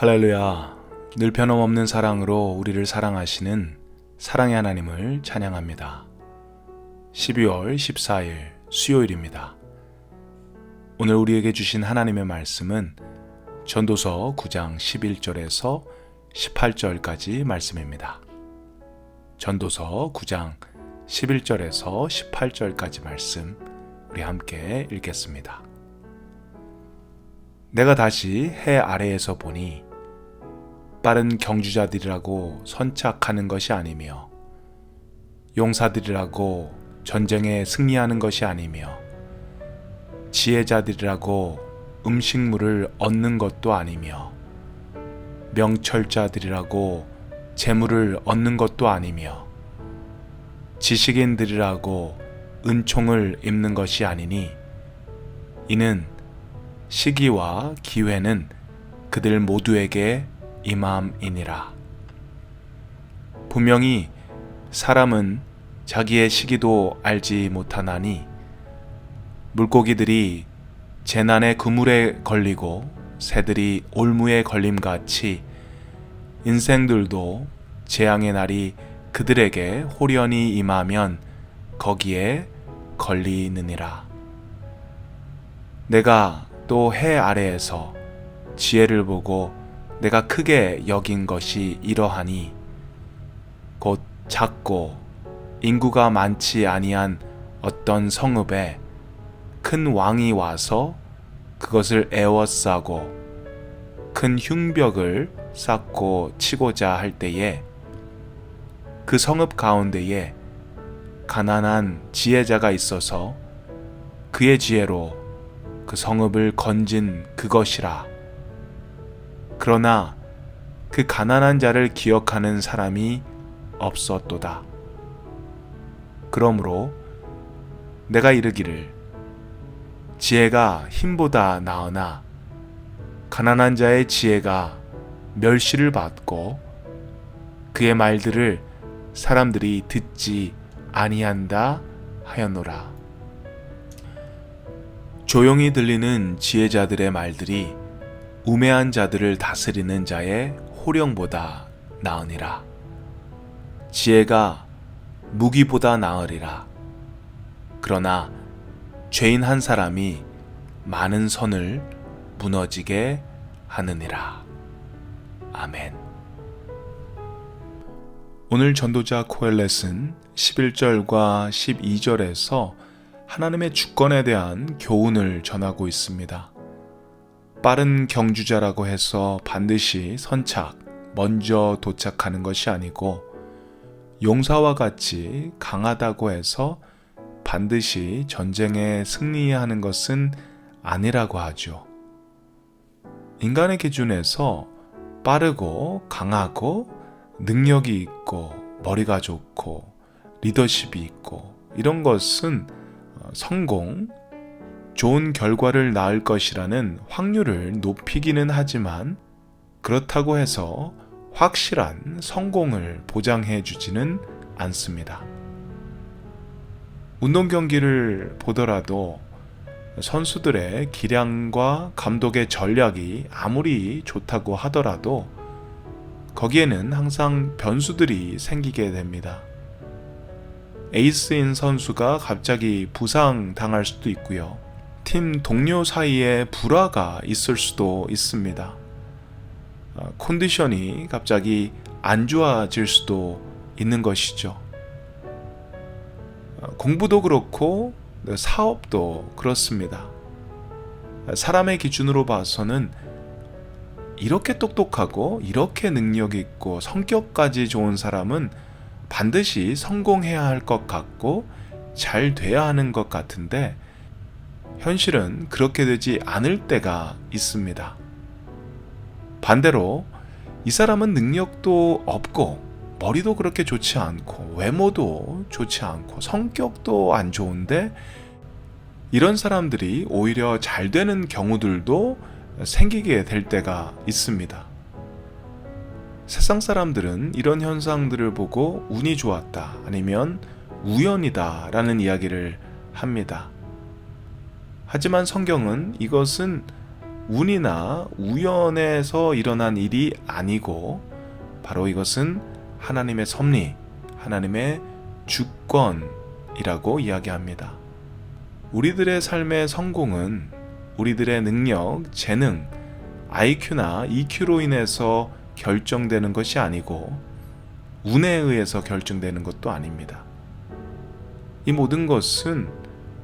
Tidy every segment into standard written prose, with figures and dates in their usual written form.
할렐루야. 늘 변함없는 사랑으로 우리를 사랑하시는 사랑의 하나님을 찬양합니다. 12월 14일 수요일입니다. 오늘 우리에게 주신 하나님의 말씀은 전도서 9장 11절에서 18절까지 말씀입니다. 전도서 9장 11절에서 18절까지 말씀 우리 함께 읽겠습니다. 내가 다시 해 아래에서 보니 빠른 경주자들이라고 선착하는 것이 아니며 용사들이라고 전쟁에 승리하는 것이 아니며 지혜자들이라고 음식물을 얻는 것도 아니며 명철자들이라고 재물을 얻는 것도 아니며 지식인들이라고 은총을 입는 것이 아니니 이는 시기와 기회는 그들 모두에게 임함이니라. 분명히 사람은 자기의 시기도 알지 못하나니 물고기들이 재난의 그물에 걸리고 새들이 올무에 걸림같이 인생들도 재앙의 날이 그들에게 홀연히 임하면 거기에 걸리느니라. 내가 또 해 아래에서 지혜를 보고 내가 크게 여긴 것이 이러하니 곧 작고 인구가 많지 아니한 어떤 성읍에 큰 왕이 와서 그것을 에워싸고 큰 흉벽을 쌓고 치고자 할 때에 그 성읍 가운데에 가난한 지혜자가 있어서 그의 지혜로 그 성읍을 건진 그것이라. 그러나 그 가난한 자를 기억하는 사람이 없었도다. 그러므로 내가 이르기를 지혜가 힘보다 나으나 가난한 자의 지혜가 멸시를 받고 그의 말들을 사람들이 듣지 아니한다 하였노라. 조용히 들리는 지혜자들의 말들이 우매한 자들을 다스리는 자의 호령보다 나으니라. 지혜가 무기보다 나으리라. 그러나 죄인 한 사람이 많은 선을 무너지게 하느니라. 아멘. 오늘 전도자 코엘렛은 11절과 12절에서 하나님의 주권에 대한 교훈을 전하고 있습니다. 빠른 경주자라고 해서 반드시 선착, 먼저 도착하는 것이 아니고 용사와 같이 강하다고 해서 반드시 전쟁에 승리하는 것은 아니라고 하죠. 인간의 기준에서 빠르고 강하고 능력이 있고 머리가 좋고 리더십이 있고 이런 것은 성공, 좋은 결과를 낳을 것이라는 확률을 높이기는 하지만 그렇다고 해서 확실한 성공을 보장해 주지는 않습니다. 운동 경기를 보더라도 선수들의 기량과 감독의 전략이 아무리 좋다고 하더라도 거기에는 항상 변수들이 생기게 됩니다. 에이스인 선수가 갑자기 부상당할 수도 있고요. 팀 동료 사이에 불화가 있을 수도 있습니다. 컨디션이 갑자기 안 좋아질 수도 있는 것이죠. 공부도 그렇고 사업도 그렇습니다. 사람의 기준으로 봐서는 이렇게 똑똑하고 이렇게 능력이 있고 성격까지 좋은 사람은 반드시 성공해야 할 것 같고 잘 돼야 하는 것 같은데 현실은 그렇게 되지 않을 때가 있습니다. 반대로 이 사람은 능력도 없고 머리도 그렇게 좋지 않고 외모도 좋지 않고 성격도 안 좋은데 이런 사람들이 오히려 잘 되는 경우들도 생기게 될 때가 있습니다. 세상 사람들은 이런 현상들을 보고 운이 좋았다 아니면 우연이다 라는 이야기를 합니다. 하지만 성경은 이것은 운이나 우연에서 일어난 일이 아니고 바로 이것은 하나님의 섭리, 하나님의 주권이라고 이야기합니다. 우리들의 삶의 성공은 우리들의 능력, 재능, IQ나 EQ로 인해서 결정되는 것이 아니고 운에 의해서 결정되는 것도 아닙니다. 이 모든 것은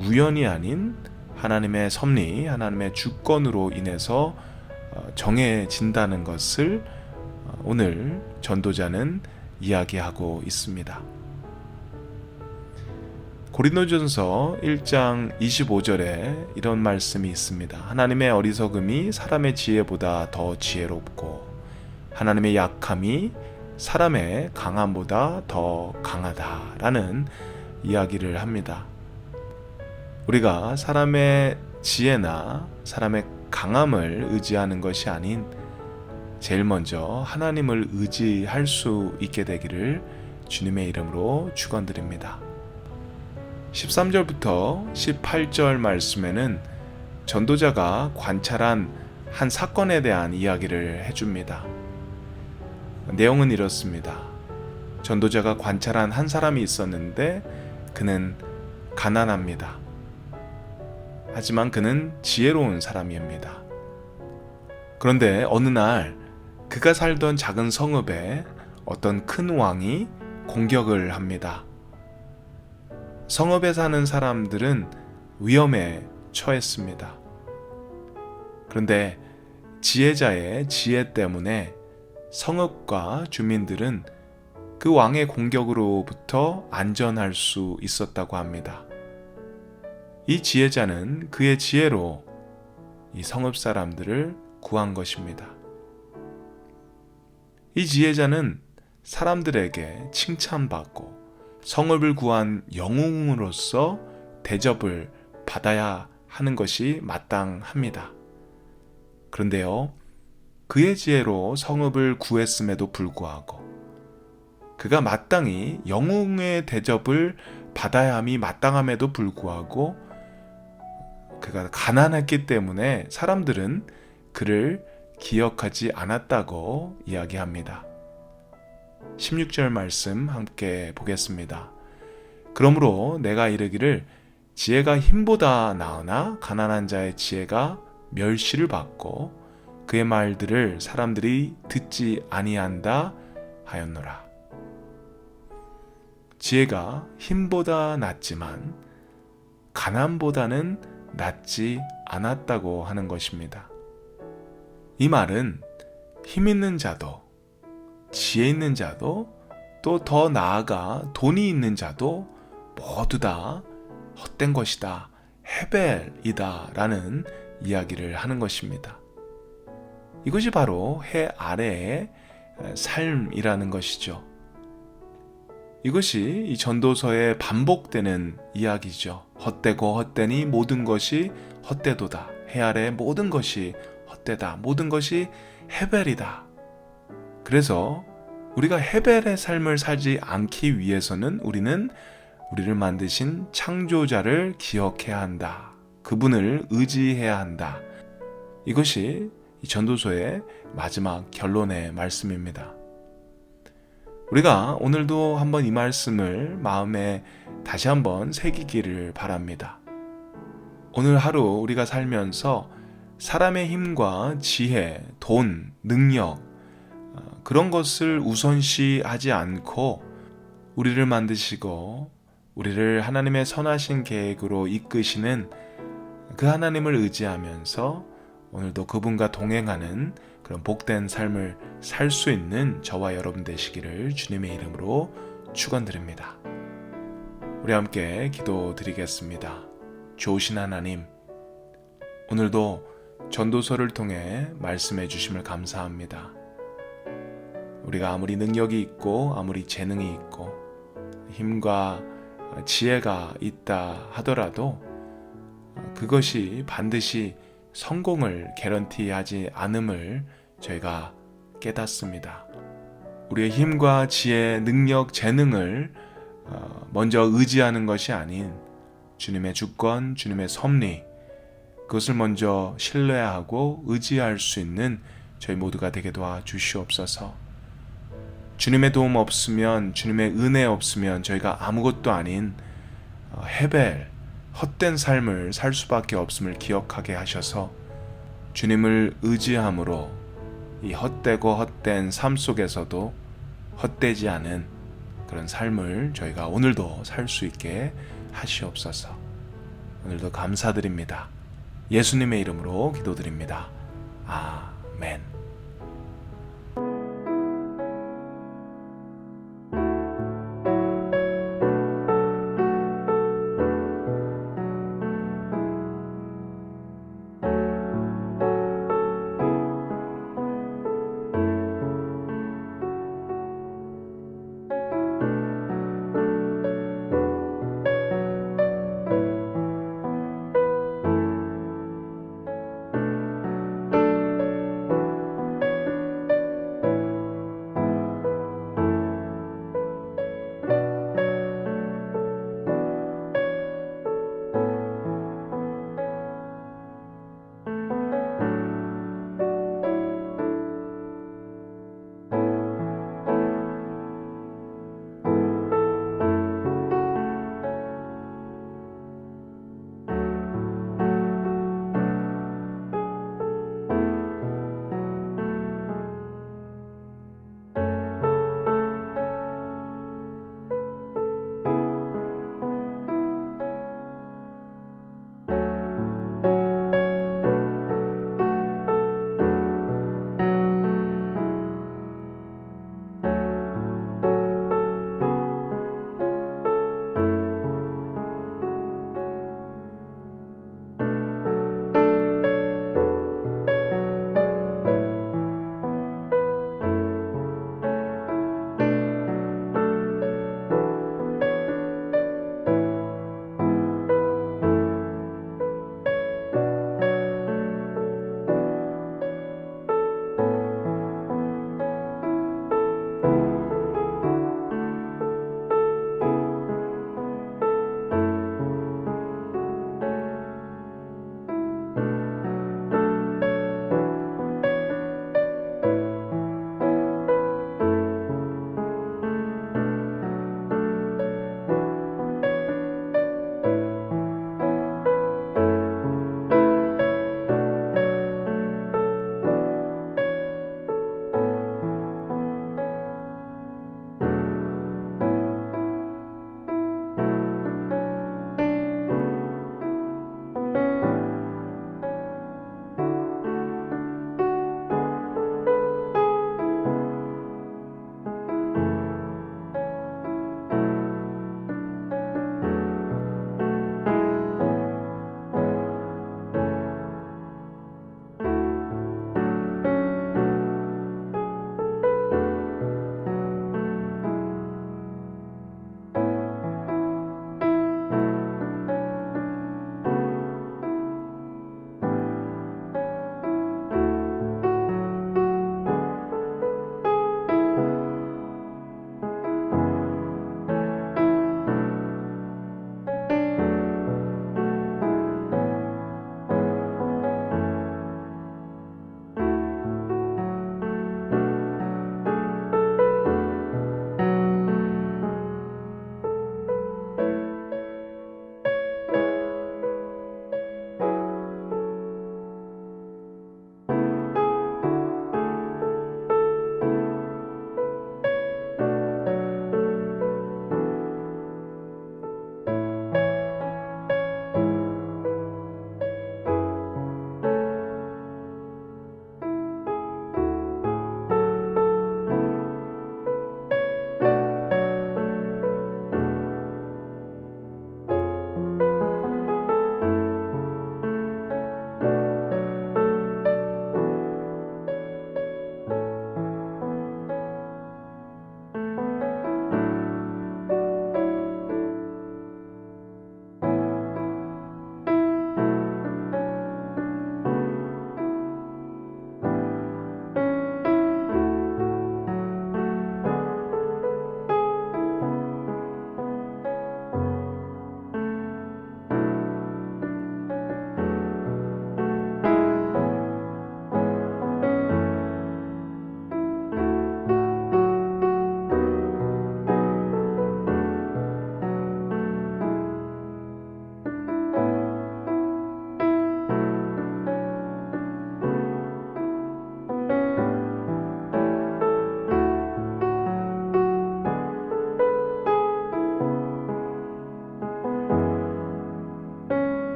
우연이 아닌 하나님의 섭리, 하나님의 주권으로 인해서 정해진다는 것을 오늘 전도자는 이야기하고 있습니다. 고린도전서 1장 25절에 이런 말씀이 있습니다. 하나님의 어리석음이 사람의 지혜보다 더 지혜롭고 하나님의 약함이 사람의 강함보다 더 강하다라는 이야기를 합니다. 우리가 사람의 지혜나 사람의 강함을 의지하는 것이 아닌 제일 먼저 하나님을 의지할 수 있게 되기를 주님의 이름으로 축원드립니다. 13절부터 18절 말씀에는 전도자가 관찰한 한 사건에 대한 이야기를 해줍니다. 내용은 이렇습니다. 전도자가 관찰한 한 사람이 있었는데 그는 가난합니다. 하지만 그는 지혜로운 사람입니다. 그런데 어느 날 그가 살던 작은 성읍에 어떤 큰 왕이 공격을 합니다. 성읍에 사는 사람들은 위험에 처했습니다. 그런데 지혜자의 지혜 때문에 성읍과 주민들은 그 왕의 공격으로부터 안전할 수 있었다고 합니다. 이 지혜자는 그의 지혜로 이 성읍 사람들을 구한 것입니다. 이 지혜자는 사람들에게 칭찬받고 성읍을 구한 영웅으로서 대접을 받아야 하는 것이 마땅합니다. 그런데요, 그의 지혜로 성읍을 구했음에도 불구하고 그가 마땅히 영웅의 대접을 받아야 함이 마땅함에도 불구하고 그가 가난했기 때문에 사람들은 그를 기억하지 않았다고 이야기합니다. 16절 말씀 함께 보겠습니다. 그러므로 내가 이르기를 지혜가 힘보다 나으나 가난한 자의 지혜가 멸시를 받고 그의 말들을 사람들이 듣지 아니한다 하였노라. 지혜가 힘보다 낫지만 가난보다는 낫지 않았다고 하는 것입니다. 이 말은 힘 있는 자도 지혜 있는 자도 또 더 나아가 돈이 있는 자도 모두 다 헛된 것이다, 헤벨이다 라는 이야기를 하는 것입니다. 이것이 바로 해 아래의 삶이라는 것이죠. 이것이 이 전도서에 반복되는 이야기죠. 헛되고 헛되니 모든 것이 헛되도다. 해 아래의 모든 것이 헛되다. 모든 것이 헤벨이다. 그래서 우리가 헤벨의 삶을 살지 않기 위해서는 우리는 우리를 만드신 창조자를 기억해야 한다. 그분을 의지해야 한다. 이것이 이 전도서의 마지막 결론의 말씀입니다. 우리가 오늘도 한번 이 말씀을 마음에 다시 한번 새기기를 바랍니다. 오늘 하루 우리가 살면서 사람의 힘과 지혜, 돈, 능력 그런 것을 우선시하지 않고 우리를 만드시고 우리를 하나님의 선하신 계획으로 이끄시는 그 하나님을 의지하면서 오늘도 그분과 동행하는 그런 복된 삶을 살 수 있는 저와 여러분 되시기를 주님의 이름으로 축원드립니다. 우리 함께 기도드리겠습니다. 좋으신 하나님, 오늘도 전도서를 통해 말씀해 주심을 감사합니다. 우리가 아무리 능력이 있고 아무리 재능이 있고 힘과 지혜가 있다 하더라도 그것이 반드시 성공을 개런티하지 않음을 저희가 깨닫습니다. 우리의 힘과 지혜, 능력, 재능을 먼저 의지하는 것이 아닌 주님의 주권, 주님의 섭리, 그것을 먼저 신뢰하고 의지할 수 있는 저희 모두가 되게 도와주시옵소서. 주님의 도움 없으면, 주님의 은혜 없으면 저희가 아무것도 아닌 헤벨, 헛된 삶을 살 수밖에 없음을 기억하게 하셔서 주님을 의지함으로 이 헛되고 헛된 삶 속에서도 헛되지 않은 그런 삶을 저희가 오늘도 살 수 있게 하시옵소서. 오늘도 감사드립니다. 예수님의 이름으로 기도드립니다. 아멘.